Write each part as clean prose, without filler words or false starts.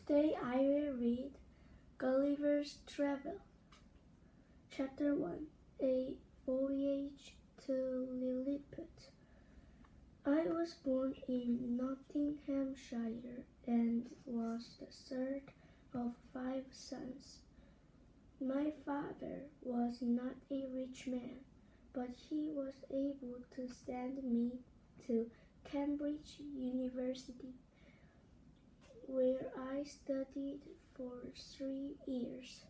Today I will read Gulliver's Travel, Chapter 1, A Voyage to Lilliput. I was born in Nottinghamshire and was the third of 5 sons. My father was not a rich man, but he was able to send me to Cambridge University, where I studied for 3 years.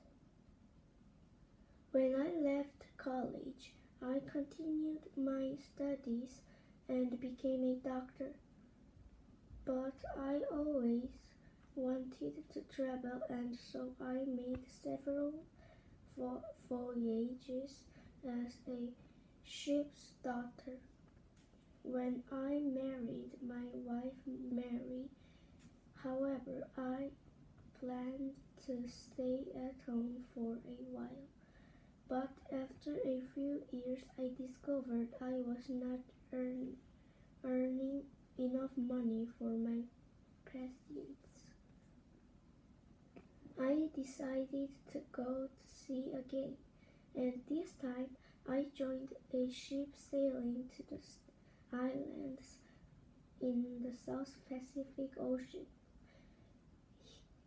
When I left college, I continued my studies and became a doctor. But I always wanted to travel, and so I made several voyages as a ship's daughter. When I married my wife Mary, however, I planned to stay at home for a while. But after a few years, I discovered I was not earning enough money for my pensions. I decided to go to sea again, and this time I joined a ship sailing to the islands in the South Pacific Ocean.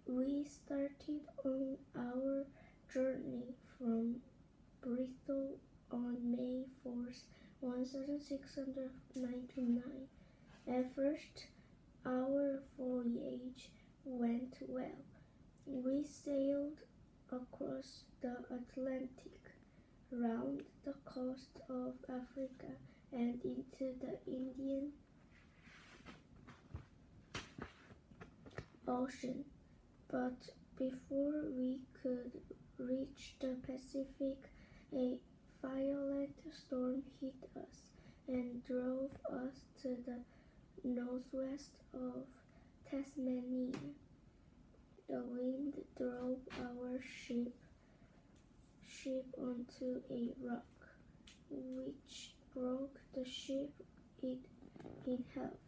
We started on our journey from Bristol on May 4th, 1699. At first, our voyage went well. We sailed across the Atlantic, round the coast of Africa, and into the Indian Ocean. But before we could reach the Pacific, a violent storm hit us and drove us to the northwest of Tasmania. The wind drove our ship onto a rock, which broke the ship in half.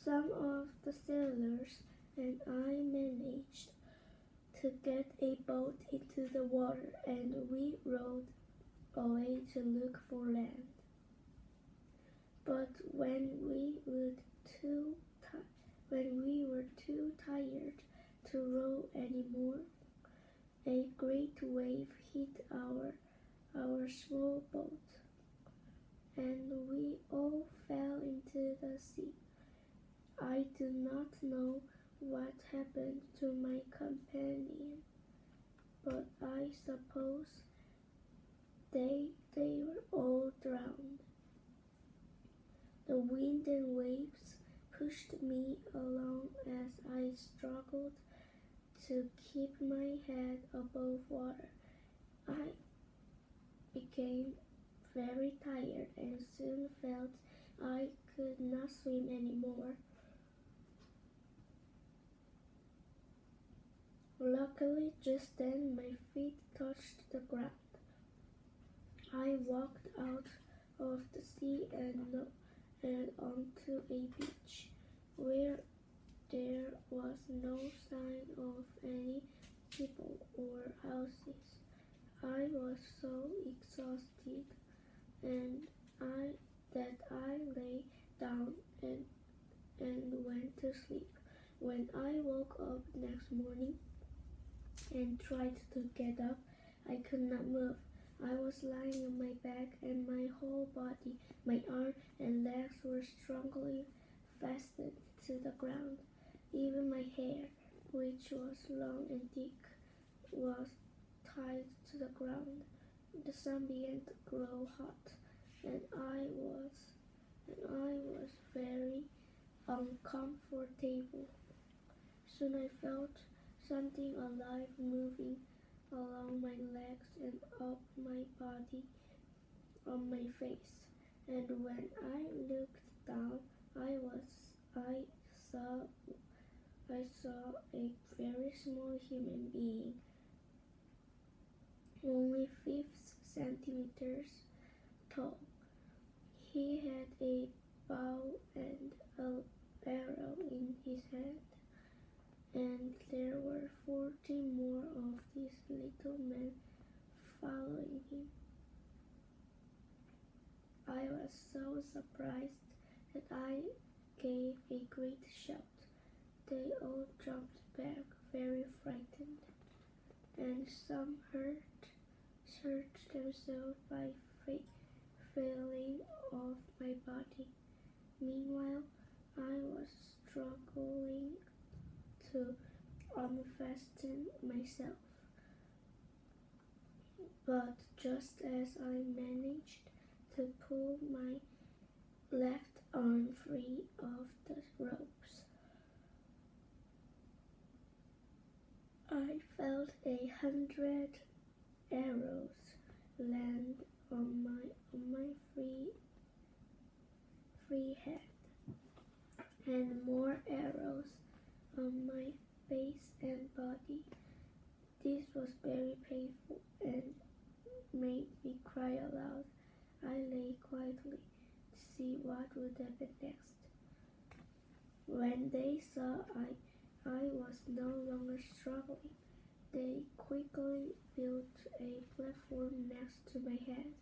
Some of the sailors and I managed to get a boat into the water, and we rowed away to look for land. But when we were too tired to row anymore, a great wave hit our small boat, and we all fell into the sea. I do not know what happened to my companion, but I suppose they were all drowned. The wind and waves pushed me along as I struggled to keep my head above water. I became very tired and soon felt I could not swim anymore. Luckily, just then my feet touched the ground. I walked out of the sea and onto a beach where there was no sign of any people or houses. I was so exhausted that I lay down and went to sleep. When I woke up next morning and tried to get up, I could not move. I was lying on my back, and my whole body, my arms and legs were strongly fastened to the ground. Even my hair, which was long and thick, was tied to the ground. The sun began to grow hot, and I was very uncomfortable. Soon I felt something alive moving along my legs and up my body on my face. And when I looked down, I saw a very small human being, only 5 centimeters tall. He had a bow and a arrow in his hand, and there were 40 more of these little men following him. I was so surprised that I gave a great shout. They all jumped back, very frightened, and some hurt themselves by falling off my body. Meanwhile, I was struggling to unfasten myself. But just as I managed to pull my left arm free of the ropes, I felt 100 arrows land on my free head, and more arrows on my face and body. This was very painful and made me cry aloud. I lay quietly to see what would happen next. When they saw I was no longer struggling, they quickly built a platform next to my head,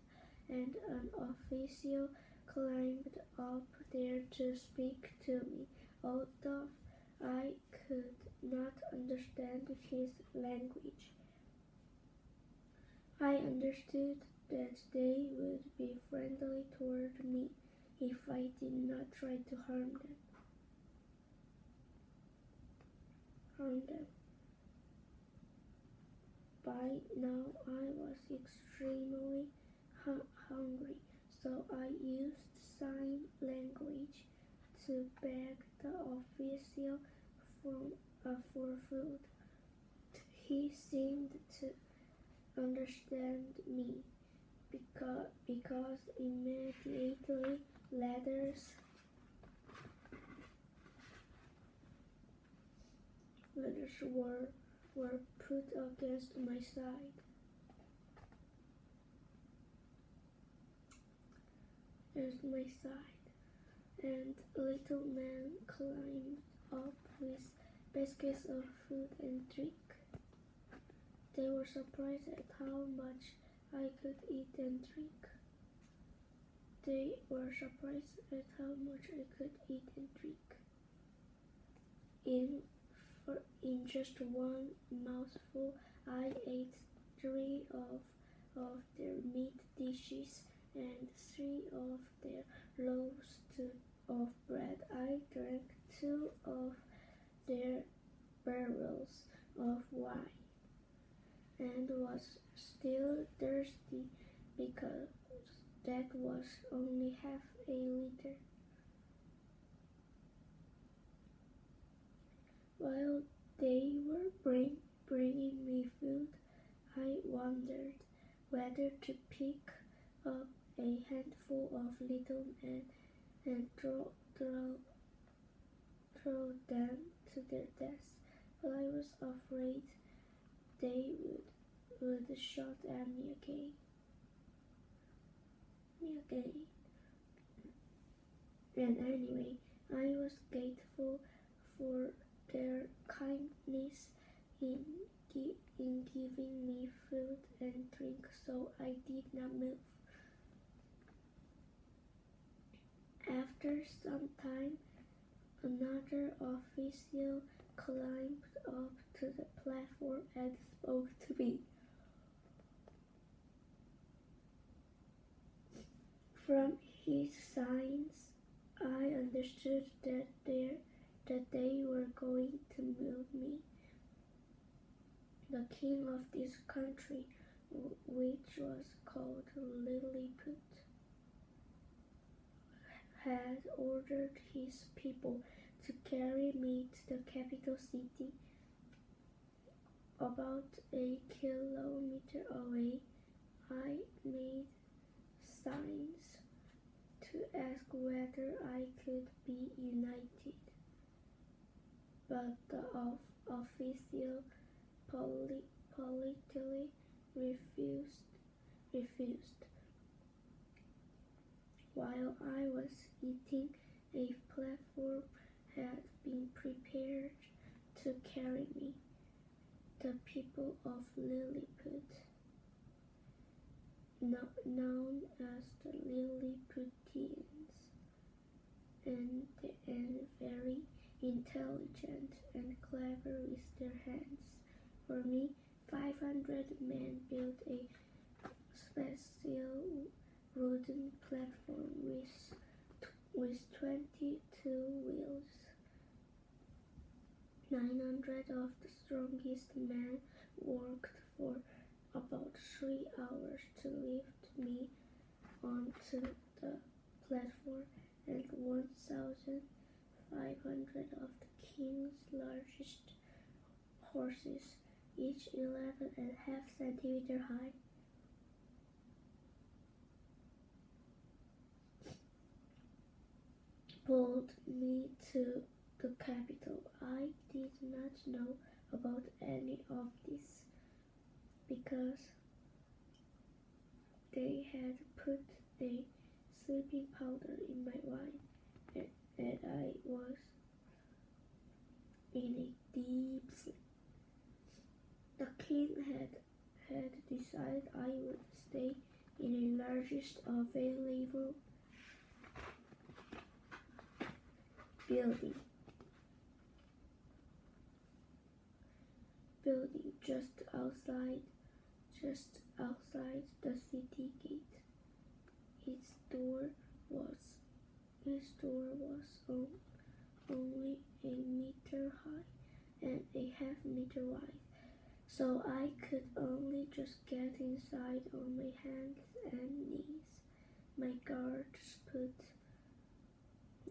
and an official climbed up there to speak to me, although I could not understand his language. I understood that they would be friendly toward me if I did not try to harm them. By now I was extremely hungry, so I used sign language to beg the official for food. He seemed to understand me because immediately ladders were put against my side. And little men climbed up with baskets of food and drink. They were surprised at how much I could eat and drink. In just one mouthful, I ate 3 of their meat dishes and 3 of their loaves of bread. I drank 2 of their barrels of wine, and was still thirsty because that was only half a liter. While they were bringing me food, I wondered whether to pick up a handful of little men and throw them to their deaths, but I was afraid they would shout at me again. And anyway, I was grateful for their kindness in giving me food and drink, so I did not move. After some time, another official climbed up to the platform and spoke to me. From his signs, I understood that they were going to move me. The king of this country, which was called Lilliput, had ordered his people to carry me to the capital city. About a kilometer away, I made signs to ask whether I could be united, but the official politely refused. While I was eating, a platform prepared to carry me. The people of Lilliput, known as the Lilliputians, and very intelligent and clever with their hands. For me, 500 men built a special wooden platform with 22 wheels. 900 of the strongest men worked for about 3 hours to lift me onto the platform, and 1,500 of the king's largest horses, each 11.5 centimeters high, pulled me to the capital. I did not know about any of this because they had put a sleeping powder in my wine, and I was in a deep sleep. The king had decided I would stay in the largest available building just outside the city gate. Its door was only a meter high and a half meter wide, so I could only just get inside on my hands and knees. My guards put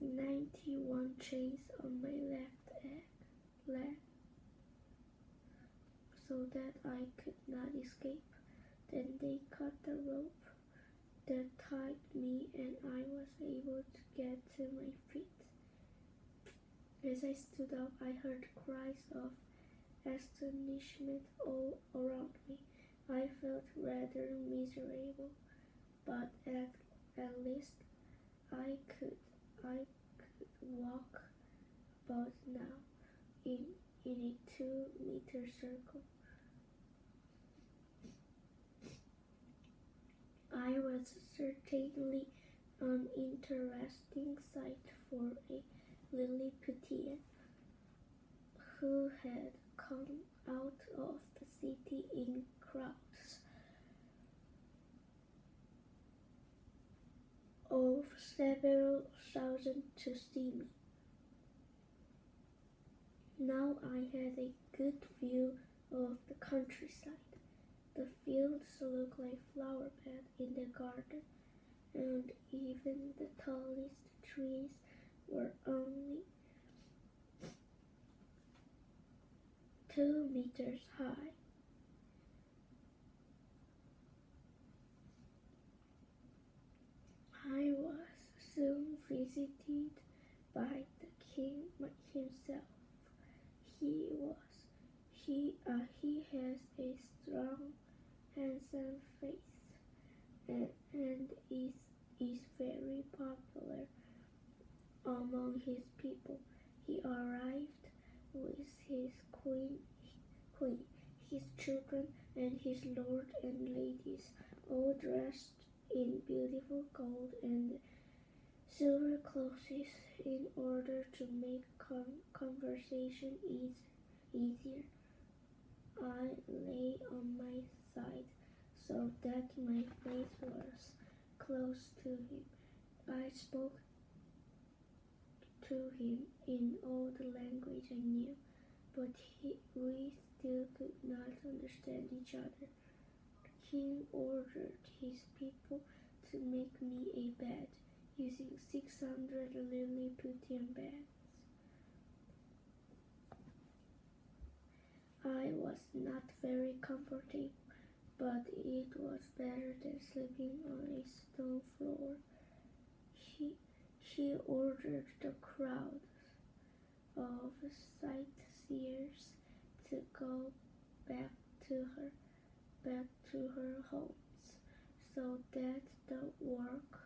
91 chains on my left leg so that I could not escape. Then they cut the rope that tied me, and I was able to get to my feet. As I stood up, I heard cries of astonishment all around me. I felt rather miserable, but at least I could walk about now in a 2-meter circle. I was certainly an interesting sight for a Lilliputian who had come out of the city in crowds of several thousand to see me. Now I had a good view of the countryside. The fields looked like flower beds in the garden, and even the tallest trees were only 2 meters high. I was soon visited by the king himself. He has a strong, handsome face, and is very popular among his people. He arrived with his queen, his children, and his lord and ladies, all dressed in beautiful gold and silver clothes in order to make conversation easier. I lay on my side so that my face was close to him. I spoke to him in all the language I knew, but we still could not understand each other. The king ordered his people to make me a bed using 600 Lilliputian beds. I was not very comfortable, but it was better than sleeping on a stone floor. She ordered the crowds of sightseers to go back to her homes, so that the work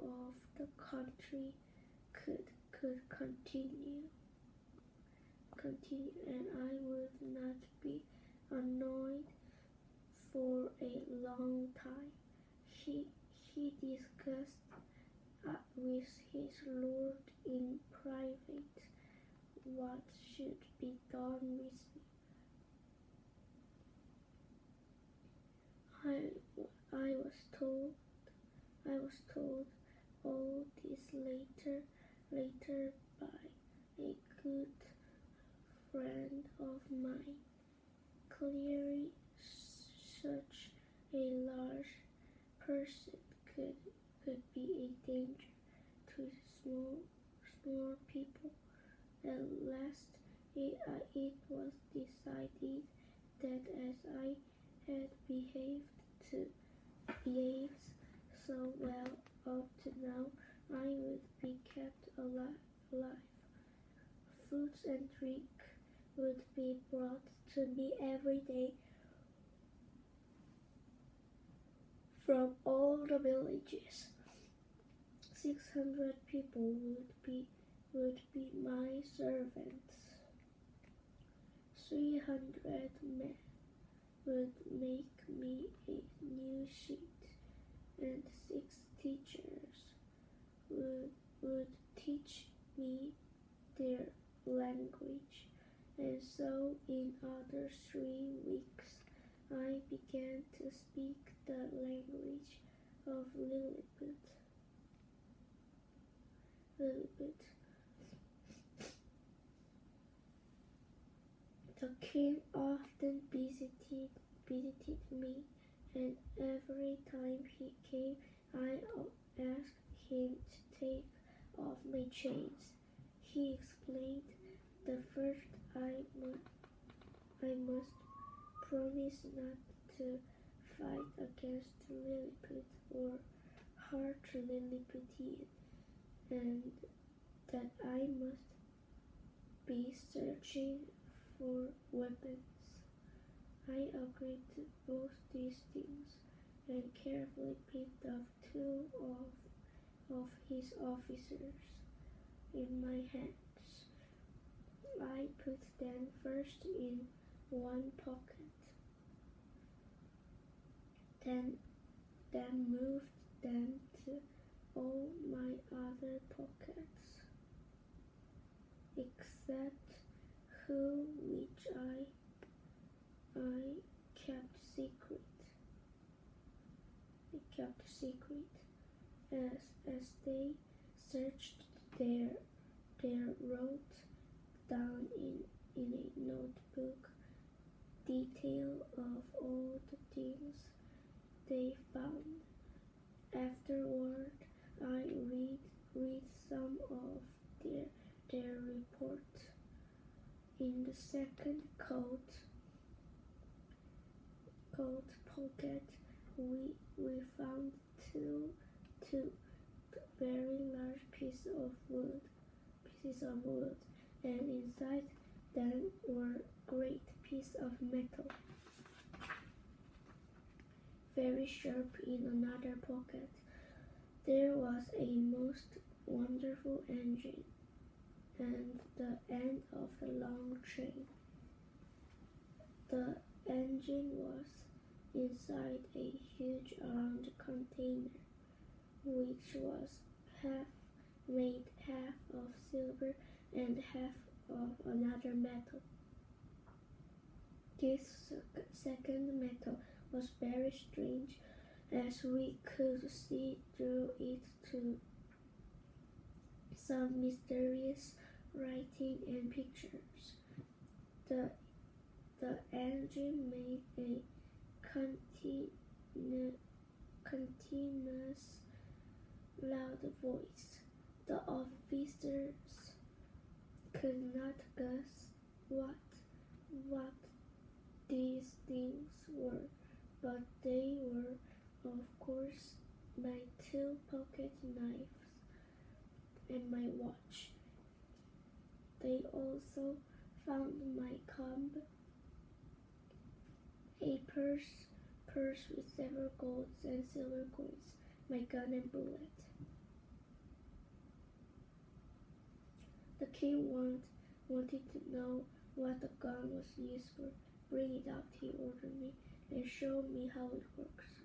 of the country could continue. continue, and I would not be annoyed for a long time. He discussed with his lord in private what should be done with me. I was told all this later by a good friend of mine. Clearly, such a large person could be a danger to small people. At last, it was decided that as I had behaved so well up to now, I would be kept alive. Foods and drink would be brought to me every day from all the villages. 600 people would be my servants. 300 men would make me a new sheet, and 6 teachers would teach me their language. And so in other 3 weeks I began to speak the language of Lilliput. The king often visited me, and every time he came, I asked him to take off my chains. He explained, the first I must promise not to fight against Lilliput or hurt Lilliputian, and that I must be searching for weapons. I agreed to both these things and carefully picked up 2 of his officers in my hands. I put them first in one pocket, then moved them to all my other pockets, except which I kept secret. As they searched, they wrote down in a notebook detail of all the things they found. Afterward, I read some of their report. In the second coat pocket, we found two very large pieces of wood, and inside them were great pieces of metal. Very sharp in another pocket, there was a most wonderful engine, and the end of a long chain. The engine was inside a huge round container, which was made half of silver and half of another metal. This second metal was very strange, as we could see through it to some mysterious writing and pictures. The engine made a continuous loud voice. The officers could not guess what these things were, but they were, of course, my 2 pocket knives and my watch. They also found my comb, a purse with several golds and silver coins, my gun and bullet. The king wanted to know what the gun was used for. Bring it out, he ordered me, and showed me how it works.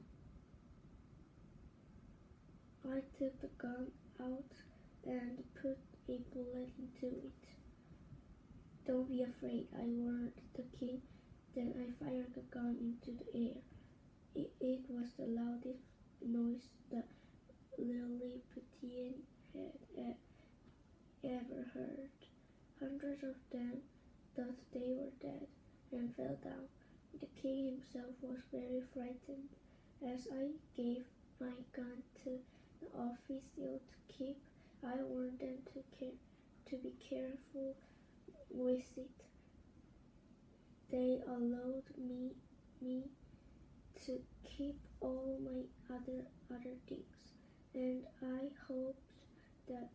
I took the gun out and put a bullet into it. Don't be afraid, I warned the king. Then I fired the gun into the air. It was the loudest noise the Lily b5n had ever heard. Hundreds of them thought they were dead and fell down. The king himself was very frightened. As I gave my gun to the official to keep, I warned them to be careful with it. They allowed me to keep all my other things, and I hoped that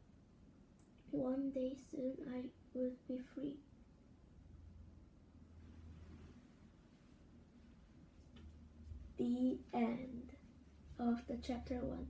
one day soon I would be free. The end of the chapter 1.